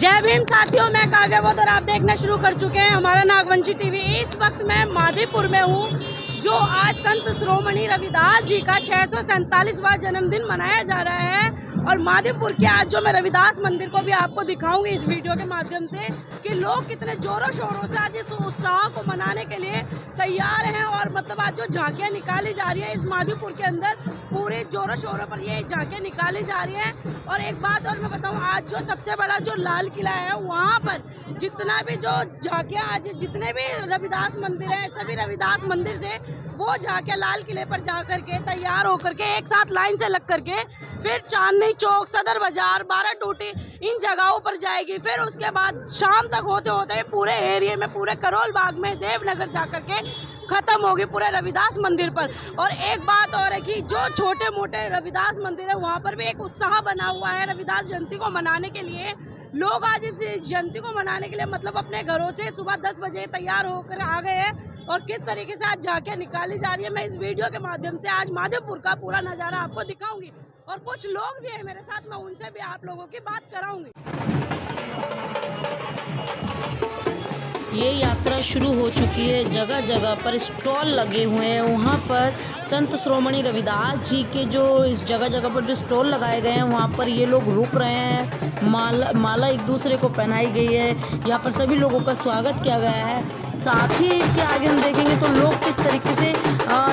जय भीम साथियों, मैं काव्या बोध और आप देखना शुरू कर चुके हैं हमारा नागवंशी टीवी। इस वक्त मैं माधीपुर में हूँ, जो आज संत शिरोमणि रविदास जी का 647वां जन्मदिन मनाया जा रहा है। और माधीपुर के आज जो मैं रविदास मंदिर को भी आपको दिखाऊंगी इस वीडियो के माध्यम से कि लोग कितने जोरों शोरों से आज इस उत्साह को मनाने के लिए तैयार हैं। और मतलब आज जो झांकियाँ निकाली जा रही है इस माधीपुर के अंदर, पूरे जोरों शोरों पर ये झांकियाँ निकाली जा रही है। और एक बात और मैं बताऊं, आज जो सबसे बड़ा जो लाल किला है वहाँ पर जितना भी जो झांकियाँ, आज जितने भी रविदास मंदिर है, सभी रविदास मंदिर से वो झांकियाँ लाल किले पर जा करके तैयार होकर के एक साथ लाइन से लग करके फिर चांदनी चौक, सदर बाजार, 12 टूटी इन जगहों पर जाएगी। फिर उसके बाद शाम तक होते होते पूरे एरिया में, पूरे करोल बाग में, देवनगर जा करके खत्म होगी पूरे रविदास मंदिर पर। और एक बात और है कि जो छोटे मोटे रविदास मंदिर है वहाँ पर भी एक उत्साह बना हुआ है रविदास जयंती को मनाने के लिए। लोग आज इस जयंती को मनाने के लिए मतलब अपने घरों से सुबह 10 बजे तैयार होकर आ गए हैं। और किस तरीके से आज झांकियाँ निकाली जा रही है मैं इस वीडियो के माध्यम से आज माधोपुर का पूरा नज़ारा आपको दिखाऊंगी। और कुछ लोग भी हैं मेरे साथ, मैं उनसे भी आप लोगों की बात कराऊंगी। ये यात्रा शुरू हो चुकी है। जगह जगह पर स्टॉल लगे हुए हैं। वहाँ पर संत शिरोमणि रविदास जी के जो इस जगह जगह पर जो स्टॉल लगाए गए हैं वहाँ पर ये लोग रुक रहे हैं। माला एक दूसरे को पहनाई गई है। यहाँ पर सभी लोगों का स्वागत किया गया है। साथ ही इसके आगे हम देखेंगे तो लोग किस तरीके से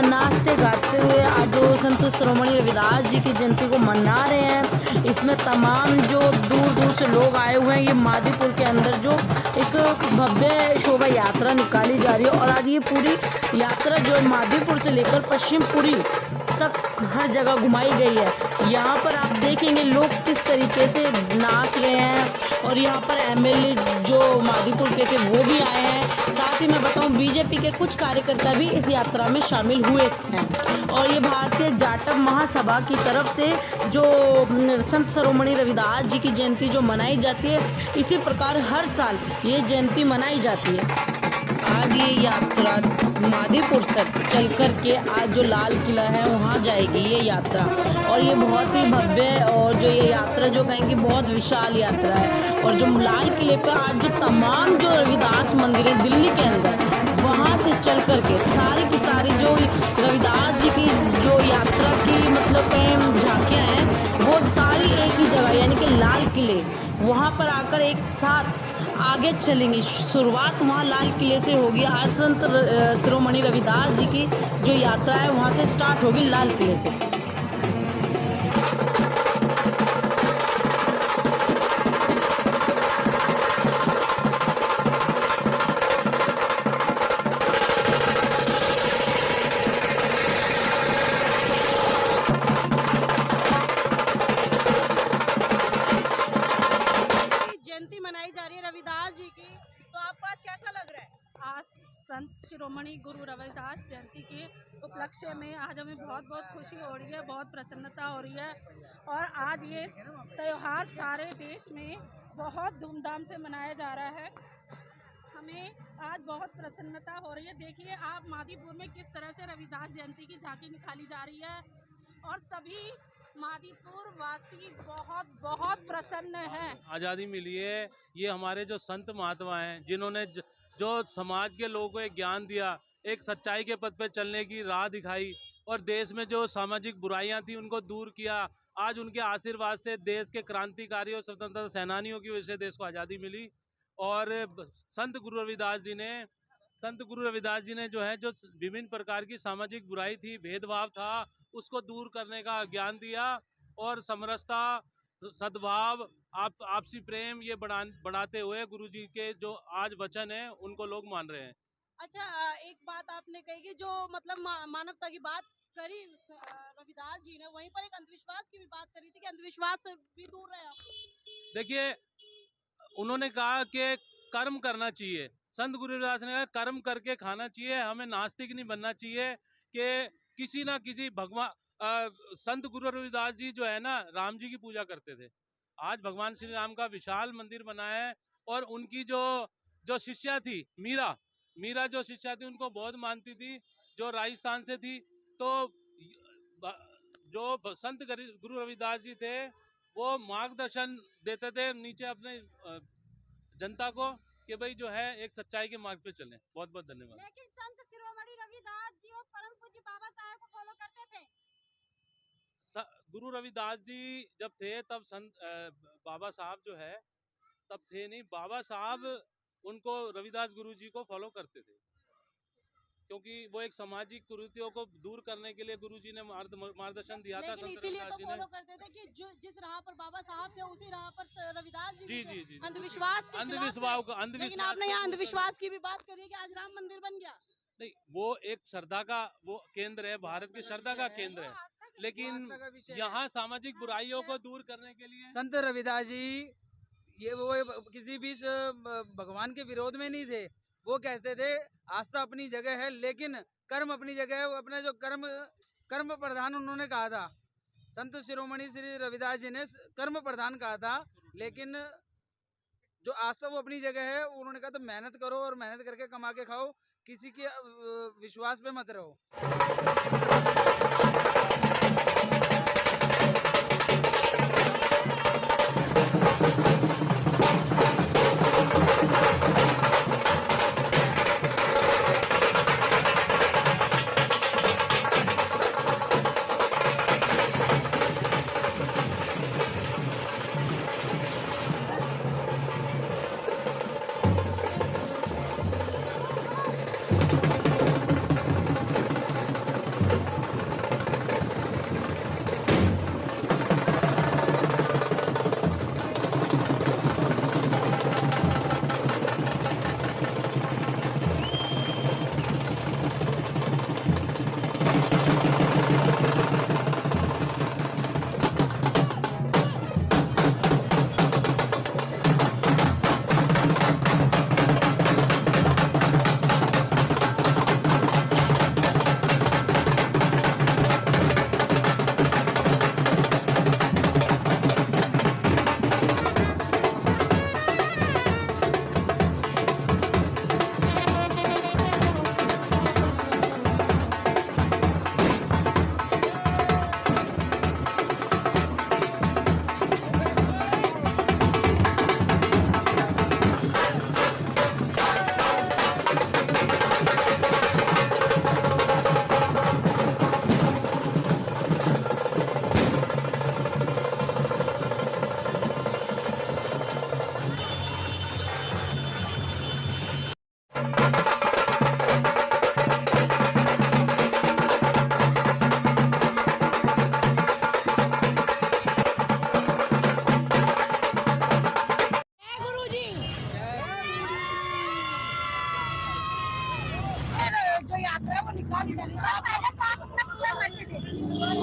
नाचते गाते हुए आज जो संत शिरोमणि रविदास जी की जयंती को मना रहे हैं। इसमें तमाम जो दूर दूर से लोग आए हुए हैं। ये माधीपुर के अंदर जो एक भव्य शोभा यात्रा निकाली जा रही है। और आज ये पूरी यात्रा जो है माधीपुर से लेकर पश्चिमपुरी तक हर जगह घुमाई गई है। यहाँ पर आप देखेंगे लोग किस तरीके से नाच रहे हैं। और यहाँ पर एमएलए जो माधीपुर के थे वो भी आए हैं। साथ ही मैं बताऊं बीजेपी के कुछ कार्यकर्ता भी इस यात्रा में शामिल हुए हैं। और ये भारतीय जाटव महासभा की तरफ से जो संत शिरोमणि रविदास जी की जयंती जो मनाई जाती है, इसी प्रकार हर साल ये जयंती मनाई जाती है। आज ये यात्रा माधीपुर से चल कर के आज जो लाल किला है वहाँ जाएगी ये यात्रा। और ये बहुत ही भव्य और जो ये यात्रा जो कहेंगे बहुत विशाल यात्रा है। और जो लाल किले पे आज जो तमाम जो रविदास मंदिर है दिल्ली के अंदर, वहाँ से चल कर के सारी की सारी जो रविदास जी की जो यात्रा की मतलब झांकियाँ हैं वो सारी एक ही जगह यानी कि लाल किले वहाँ पर आकर एक साथ आगे चलेंगे। शुरुआत वहाँ लाल किले से होगी। आज संत शिरोमणि रविदास जी की जो यात्रा है वहाँ से स्टार्ट होगी लाल किले से। जयंती मनाई जा रही है रविदास जी की, तो आपको आज कैसा लग रहा है? आज संत शिरोमणि गुरु रविदास जयंती के उपलक्ष्य में आज हमें बहुत खुशी हो रही है, बहुत प्रसन्नता हो रही है। और आज ये त्यौहार सारे देश में बहुत धूमधाम से मनाया जा रहा है। हमें आज बहुत प्रसन्नता हो रही है। देखिए आप माधीपुर में किस तरह से रविदास जयंती की झांकी निकाली जा रही है। और सभी माधीपुर वासी बहुत प्रसन्न हैं। आज़ादी मिली है, ये हमारे जो संत महात्मा हैं जिन्होंने जो समाज के लोगों को एक ज्ञान दिया, एक सच्चाई के पथ पे चलने की राह दिखाई और देश में जो सामाजिक बुराइयां थी उनको दूर किया। आज उनके आशीर्वाद से देश के क्रांतिकारी और स्वतंत्रता सेनानियों की वजह से देश को आज़ादी मिली। और संत गुरु रविदास जी ने जो है जो विभिन्न प्रकार की सामाजिक बुराई थी, भेदभाव था, उसको दूर करने का ज्ञान दिया। और समरसता, सद्भाव, आपसी प्रेम ये बढ़ाते हुए गुरु जी के जो आज वचन है उनको लोग मान रहे हैं। अच्छा, एक बात आपने कही कि जो मतलब मानवता की बात करी रविदास जी ने, वहीं पर एक अंधविश्वास की भी बात करी थी कि अंधविश्वास से भी दूर रहे आप। देखिए, उन्होंने कहा कि कर्म करना चाहिए। संत गुरु रविदास ने कहा कर्म करके खाना चाहिए। हमें नास्तिक नहीं बनना चाहिए कि किसी ना किसी भगवान। संत गुरु रविदास जी जो है ना राम जी की पूजा करते थे। आज भगवान श्री राम का विशाल मंदिर बना है। और उनकी जो शिष्या थी मीरा जो शिष्या थी उनको बहुत मानती थी, जो राजस्थान से थी। तो जो संत गुरु रविदास जी थे वो मार्गदर्शन देते थे नीचे अपने जनता को कि भाई जो है एक सच्चाई के मार्ग पे चलें। बहुत बहुत धन्यवाद। लेकिन संत शिरोमणि रविदास जी और परम पूज्य बाबा साहेब को फॉलो करते थे। गुरु रविदास जी जब थे तब संत बाबा साहब जो है तब थे नहीं। बाबा साहब उनको रविदास गुरु जी को फॉलो करते थे, क्योंकि वो एक सामाजिक कुरीतियों को दूर करने के लिए गुरु जी ने मार्गदर्शन दिया था। लेकिन इसीलिए तो फॉलो करते थे कि जो जिस राह पर बाबा साहब थे उसी राह पर रविदास जी भी थे। अंधविश्वास लेकिन आपने यहाँ अंधविश्वास की भी बात करी कि आज राम मंदिर बन गया। नहीं, वो एक श्रद्धा का वो केंद्र है, भारत की श्रद्धा का केंद्र है, लेकिन यहाँ सामाजिक बुराइयों को दूर करने के लिए संत रविदास जी ये वो किसी भी भगवान के विरोध में नहीं थे। वो कहते थे आस्था अपनी जगह है लेकिन कर्म अपनी जगह है। वो अपने जो कर्म प्रधान उन्होंने कहा था। संत शिरोमणि श्री रविदास जी ने कर्म प्रधान कहा था, लेकिन जो आस्था वो अपनी जगह है। उन्होंने कहा तो मेहनत करो और मेहनत करके कमा के खाओ, किसी के विश्वास पे मत रहो।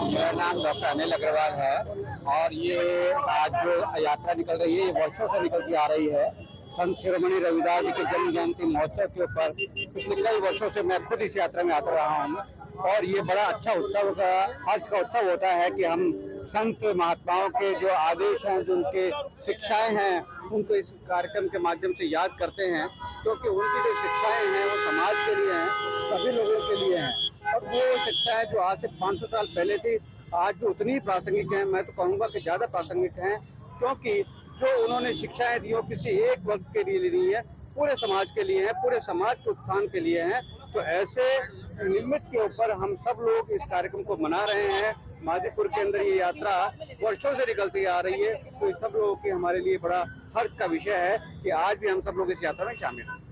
मेरा नाम डॉक्टर अनिल अग्रवाल है और ये आज जो यात्रा निकल रही है ये वर्षों से निकलती आ रही है। संत शिरोमणि रविदास जी के जन्म जयंती महोत्सव के ऊपर पिछले कई वर्षों से मैं खुद इस यात्रा में आता रहा हूँ और ये बड़ा अच्छा उत्सव का हर्ष का उत्सव होता है कि हम संत महात्माओं के जो आदेश हैं, जो उनके शिक्षाएं हैं, उनको इस कार्यक्रम के माध्यम से याद करते हैं, क्योंकि उनकी जो शिक्षाएं हैं वो समाज के लिए हैं, सभी लोगों के लिए हैं। और वो शिक्षाएं जो आज से 500 साल पहले थी आज भी उतनी प्रासंगिक हैं। मैं तो कहूँगा कि ज़्यादा प्रासंगिक हैं, क्योंकि जो उन्होंने शिक्षाएं दी वो किसी एक वर्ग के लिए नहीं है, पूरे समाज के लिए है, पूरे समाज के उत्थान के लिए हैं। तो ऐसे निमित्त के ऊपर हम सब लोग इस कार्यक्रम को मना रहे हैं। मादीपुर के अंदर ये यात्रा वर्षों से निकलती आ रही है, तो सब लोगों की हमारे लिए बड़ा हर्ष का विषय है कि आज भी हम सब लोग इस यात्रा में शामिल हैं।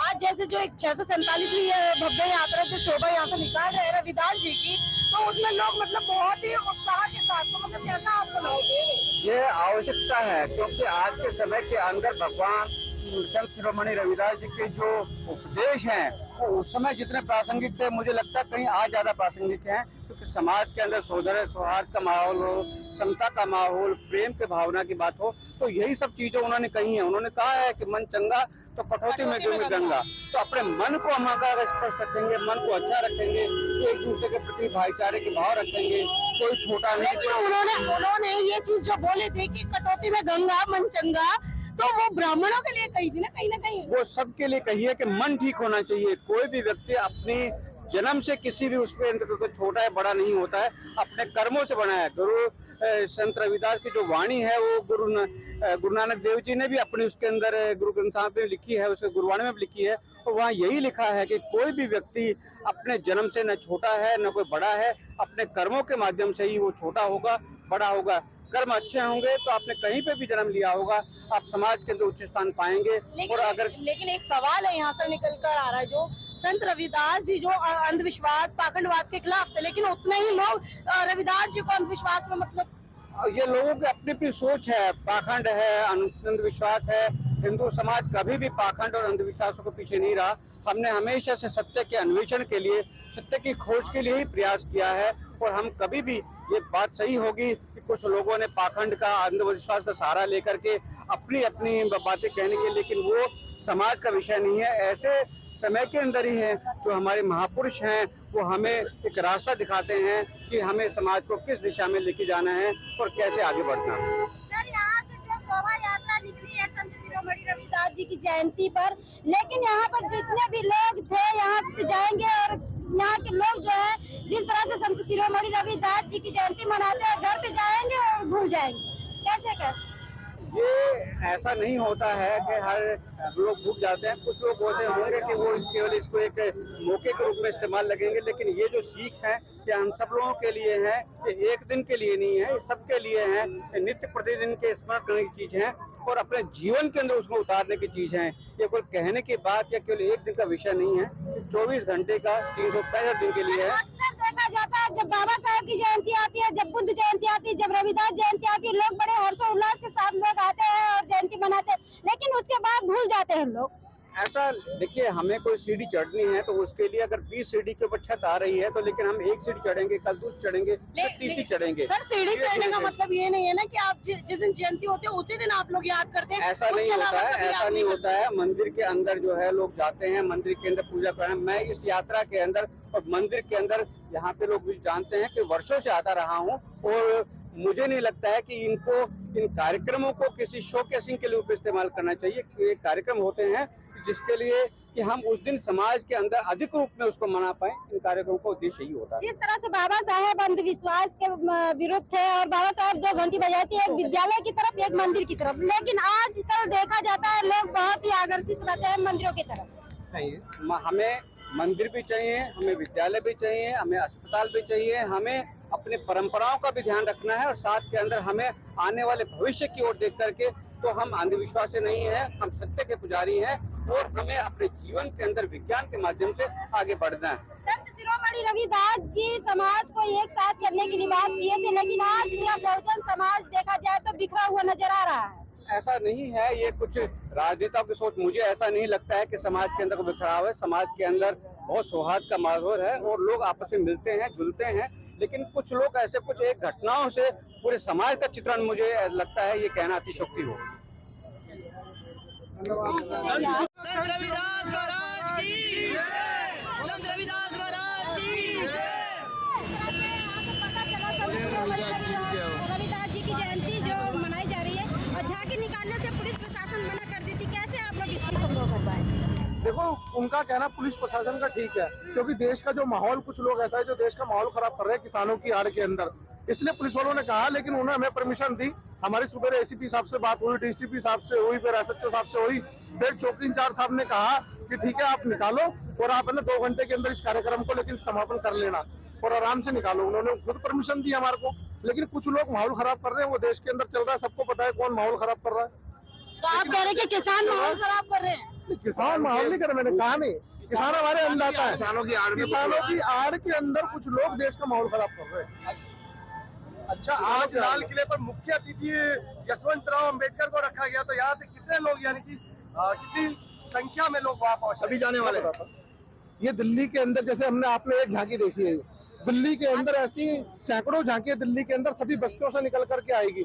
आज जैसे जो एक 647वीं भव्य यात्रा जो शोभा यहाँ से निकाल रहे हैं रविदास जी की, तो उसमें लोग मतलब बहुत ही उत्साह के साथ, तो मतलब कैसा आपको लगता? ये आवश्यकता है, क्योंकि आज के समय के अंदर भगवान संत शिरोमणि रविदास जी के जो उपदेश हैं वो उस समय जितने प्रासंगिक थे, मुझे लगता है कहीं आज ज्यादा प्रासंगिक हैं, क्योंकि समाज के अंदर सौहार्द का माहौल हो, समता का माहौल, प्रेम के भावना की बात हो, तो यही सब चीजें उन्होंने कही है। उन्होंने कहा है कि मन चंगा तो कटौती में गंगा। तो अपने मन को हम अगर स्पष्ट रखेंगे, मन को अच्छा रखेंगे, एक दूसरे के प्रति भाईचारे के भाव रखेंगे, कोई छोटा नहीं। उन्होंने ये चीज जो बोले थे कि कटौती में गंगा मन चंगा, तो वो ब्राह्मणों के लिए कही थी ना, कहीं ना कहीं वो सबके लिए कही है कि मन ठीक होना चाहिए। कोई भी व्यक्ति अपनी जन्म से किसी भी उस पर छोटा है बड़ा नहीं होता है, अपने कर्मों से बना है। गुरु संत रविदास की जो वाणी है वो गुरु नानक देव जी ने भी अपनी उसके अंदर गुरु ग्रंथ साहिब में लिखी है, उसके गुरबाणी में भी लिखी है। और वहाँ यही लिखा है कि कोई भी व्यक्ति अपने जन्म से न छोटा है न कोई बड़ा है, अपने कर्मों के माध्यम से ही वो छोटा होगा बड़ा होगा। कर्म अच्छे होंगे तो आपने कहीं पे भी जन्म लिया होगा, आप समाज के अंदर उच्च स्थान पाएंगे। लेकिन एक सवाल है यहाँ से निकल कर आ रहा है, जो संत रविदास जी जो अंधविश्वास पाखंडवाद के खिलाफ थे, लेकिन उतने ही लोग रविदास जी को अंधविश्वास में मतलब ये लोगों की अपनी अपनी सोच है, पाखंड है, अंधविश्वास है। हिंदू समाज कभी भी पाखंड और अंधविश्वासों के पीछे नहीं रहा। हमने हमेशा से सत्य के अन्वेषण के लिए, सत्य की खोज के लिए ही प्रयास किया है। और हम कभी भी, ये बात सही होगी कि कुछ लोगों ने पाखंड का, अंधविश्वास का सहारा लेकर के अपनी अपनी बातें कहने के, लेकिन वो समाज का विषय नहीं है। ऐसे समय के अंदर ही है जो हमारे महापुरुष हैं, वो हमें एक रास्ता दिखाते हैं कि हमें समाज को किस दिशा में लेके जाना है और कैसे आगे बढ़ना है। सर, यहाँ से जो शोभा यात्रा निकली है संत शिरोमणि रविदास जी की जयंती पर, लेकिन यहाँ पर जितने भी लोग थे यहाँ से जाएंगे और यहाँ के लोग जो है जिस तरह से संत शिरोमणि रविदास जी की जयंती मनाते हैं, घर पे जाएंगे और भूल जाएंगे, कैसे कर? ये ऐसा नहीं होता है कि हर लोग भूल जाते हैं। कुछ लोग ऐसे होंगे कि वो केवल इसको एक मौके के रूप में इस्तेमाल लगेंगे, लेकिन ये जो सीख है कि हम सब लोगों के लिए है, ये एक दिन के लिए नहीं है, ये सबके लिए है। नित्य प्रतिदिन के स्मरण करने की चीज है और अपने जीवन के अंदर उसको उतारने की चीज है। ये कोई कहने की बात या केवल एक दिन का विषय नहीं है, 24 घंटे का 365 दिन के लिए है। अक्सर देखा जाता है जब बाबा साहब की जयंती आती है, जब बुद्ध जयंती आती है, जब रविदास जयंती आती है, लोग बड़े हर्षोल्लास के साथ लोग आते हैं और जयंती मनाते हैं, लेकिन उसके बाद भूल जाते हैं लोग। ऐसा देखिए, हमें कोई सीढ़ी चढ़नी है तो उसके लिए अगर 20 सीढ़ी के ऊपर छत आ रही है तो, लेकिन हम एक सीढ़ी चढ़ेंगे, कल दूसरी चढ़ेंगे, फिर तीसरी चढ़ेंगे। सर, सीढ़ी चढ़ने का मतलब ये नहीं है ना कि आप जिस दिन जयंती होती है उसी दिन आप लोग याद करते हैं। ऐसा नहीं होता है, ऐसा नहीं होता है। मंदिर के अंदर जो है लोग जाते हैं, मंदिर के अंदर पूजा करें। मैं इस यात्रा के अंदर और मंदिर के अंदर, यहाँ पे लोग भी जानते हैं कि वर्षों से आता रहा हूँ और मुझे नहीं लगता है कि इनको, इन कार्यक्रमों को किसी शोकेसिंग के लिए इस्तेमाल करना चाहिए। ये कार्यक्रम होते हैं जिसके लिए कि हम उस दिन समाज के अंदर अधिक रूप में उसको मना पाए। इन कार्यक्रमों का उद्देश्य यही होता है। जिस तरह से बाबा साहब अंधविश्वास के विरुद्ध थे और बाबा साहब 2 घंटी बजाती है, एक विद्यालय की तरफ एक मंदिर की तरफ, लेकिन आजकल देखा जाता है लोग बहुत ही आकर्षित रहते हैं मंदिरों की तरफ। नहीं, हमें मंदिर भी चाहिए, हमें विद्यालय भी चाहिए, हमें अस्पताल भी चाहिए, हमें अपनी परंपराओं का भी ध्यान रखना है और साथ के अंदर हमें आने वाले भविष्य की ओर देख करके, तो हम अंधविश्वास से नहीं है, हम सत्य के पुजारी हैं और हमें अपने जीवन के अंदर विज्ञान के माध्यम से आगे बढ़ना है। संत शिरोमणि रविदास जी समाज को एक साथ करने की बात किए थे, लेकिन आज पूरा बहुजन समाज देखा जाए तो बिखरा हुआ नजर आ रहा है। ऐसा नहीं है, ये कुछ राजनेताओं की सोच। मुझे ऐसा नहीं लगता है कि समाज के अंदर को बिखराव है। समाज के अंदर बहुत सौहार्द का माहौल है और लोग आपस में मिलते हैं, जुलते हैं, लेकिन कुछ लोग ऐसे कुछ एक घटनाओं से पूरे समाज का चित्रण, मुझे लगता है ये कहना अतिशयोक्ति हो। रविदास जी की जयंती जो मनाई जा रही है और झांकी निकालने से पुलिस प्रशासन मना कर दी थी, कैसे आप लोग इसको संभव कर पाए? देखो, उनका कहना पुलिस प्रशासन का ठीक है, क्योंकि देश का जो माहौल, कुछ लोग ऐसा है जो देश का माहौल खराब कर रहे हैं किसानों की आड़ के अंदर, इसलिए पुलिस वालों ने कहा। लेकिन उन्होंने हमें परमिशन दी। हमारी सुबह एसीपी साहब से बात हुई, डीसीपी साहब से हुई, फिर एसएचओ साहब से हुई, फिर चौकी इंचार्ज साहब ने कहा कि ठीक है, आप निकालो और आप 2 घंटे के अंदर इस कार्यक्रम को लेकिन समापन कर लेना और आराम से निकालो। उन्होंने खुद परमिशन दी हमारे को। लेकिन कुछ लोग माहौल खराब कर रहे हैं, वो देश के अंदर चल रहा है, सबको पता है कौन माहौल खराब कर रहा है। तो आप कह रहे हैं कि किसान माहौल खराब कर रहे हैं? किसान माहौल नहीं कर रहे, मैंने कहा नहीं। किसान हमारे अन्नदाता है। किसानों की आड़ के अंदर कुछ लोग देश का माहौल खराब कर रहे हैं। अच्छा, आज लाल किले पर मुख्य अतिथि यशवंतराव अंबेडकर को रखा गया, तो यहाँ से कितने लोग, यानी कि कितनी संख्या में लोग वहाँ पहुँचे? सभी जाने वाले। ये दिल्ली के अंदर, जैसे हमने, आपने एक झांकी देखी है, दिल्ली के अंदर ऐसी सैकड़ों झांकियां दिल्ली के अंदर सभी बस्तियों से निकल करके आएगी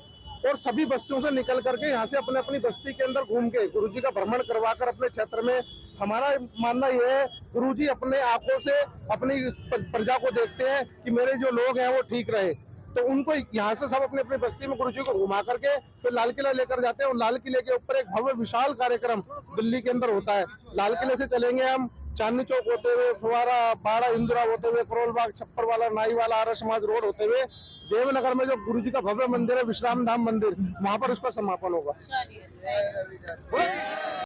और सभी बस्तियों से निकल करके यहाँ से अपने अपनी बस्ती के अंदर घूम के गुरुजी का भ्रमण करवा कर अपने क्षेत्र में, हमारा मानना यह है, गुरुजी अपने आंखों से अपनी प्रजा को देखते हैं कि मेरे जो लोग हैं वो ठीक रहे, तो उनको यहाँ से सब अपने अपनी बस्ती में गुरुजी को घुमा करके फिर लाल किला लेकर जाते हैं और लाल किले के ऊपर एक भव्य विशाल कार्यक्रम दिल्ली के अंदर होता है। लाल किले से चलेंगे हम चांदनी चौक होते हुए, फुवारा, बाड़ा, इंदिरा होते हुए, करोल बाग, छप्पर वाला, नाई वाला, आर्य समाज रोड होते हुए देवनगर में जो गुरु जी का भव्य मंदिर है, विश्राम धाम मंदिर, वहाँ पर उसका समापन होगा।